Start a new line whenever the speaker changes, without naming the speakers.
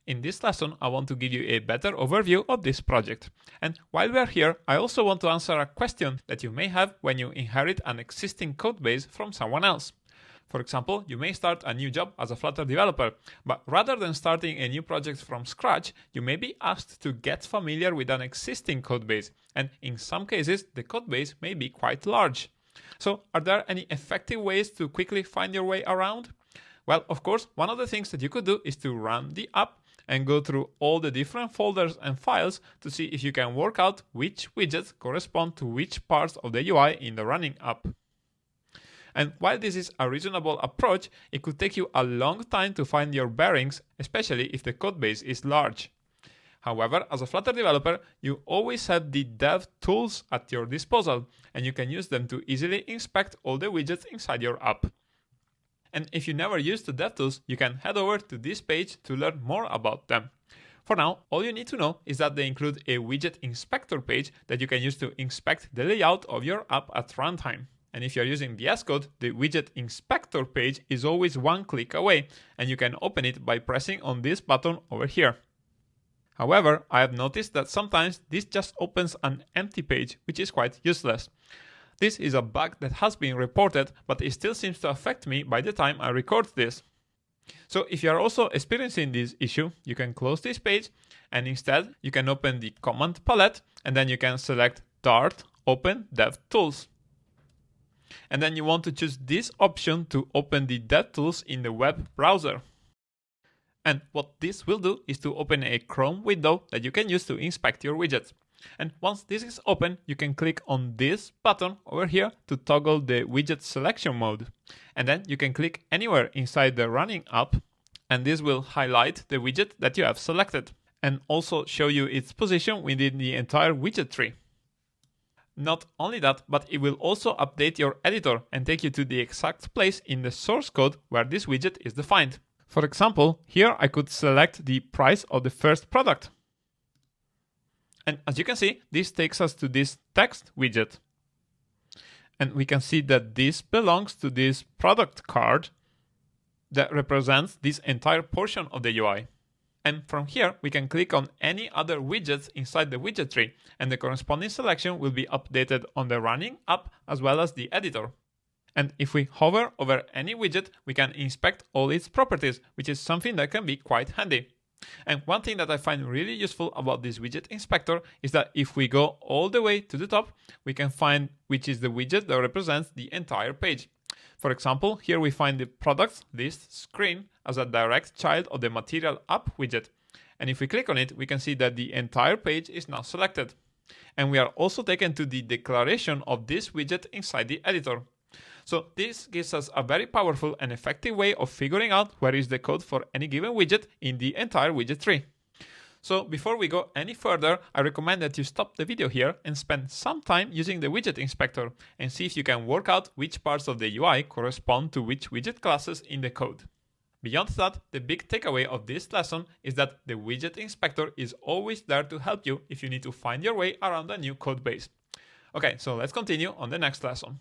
In this lesson, I want to give you a better overview of this project. And while we are here, I also want to answer a question that you may have when you inherit an existing codebase from someone else. For example, you may start a new job as a Flutter developer, but rather than starting a new project from scratch, you may be asked to get familiar with an existing codebase, and in some cases, the codebase may be quite large. So, are there any effective ways to quickly find your way around? Well, of course, one of the things that you could do is to run the app and go through all the different folders and files to see if you can work out which widgets correspond to which parts of the UI in the running app. And while this is a reasonable approach, it could take you a long time to find your bearings, especially if the codebase is large. However, as a Flutter developer, you always have the dev tools at your disposal, and you can use them to easily inspect all the widgets inside your app. And if you never used the DevTools, you can head over to this page to learn more about them. For now, all you need to know is that they include a widget inspector page that you can use to inspect the layout of your app at runtime. And if you're using VS Code, the widget inspector page is always one click away, and you can open it by pressing on this button over here. However, I have noticed that sometimes this just opens an empty page, which is quite useless. This is a bug that has been reported, but it still seems to affect me by the time I record this. So if you are also experiencing this issue, you can close this page, and instead you can open the command palette, and then you can select Dart Open DevTools. And then you want to choose this option to open the DevTools in the web browser. And what this will do is to open a Chrome window that you can use to inspect your widgets. And once this is open, you can click on this button over here to toggle the widget selection mode. And then you can click anywhere inside the running app, and this will highlight the widget that you have selected and also show you its position within the entire widget tree. Not only that, but it will also update your editor and take you to the exact place in the source code where this widget is defined. For example, here I could select the price of the first product. And as you can see, this takes us to this text widget. And we can see that this belongs to this product card that represents this entire portion of the UI. And from here, we can click on any other widgets inside the widget tree, and the corresponding selection will be updated on the running app as well as the editor. And if we hover over any widget, we can inspect all its properties, which is something that can be quite handy. And one thing that I find really useful about this widget inspector is that if we go all the way to the top, we can find which is the widget that represents the entire page. For example, here we find the products list screen as a direct child of the material app widget. And if we click on it, we can see that the entire page is now selected. And we are also taken to the declaration of this widget inside the editor. So this gives us a very powerful and effective way of figuring out where is the code for any given widget in the entire widget tree. So before we go any further, I recommend that you stop the video here and spend some time using the widget inspector and see if you can work out which parts of the UI correspond to which widget classes in the code. Beyond that, the big takeaway of this lesson is that the widget inspector is always there to help you if you need to find your way around a new code base. Okay, so let's continue on the next lesson.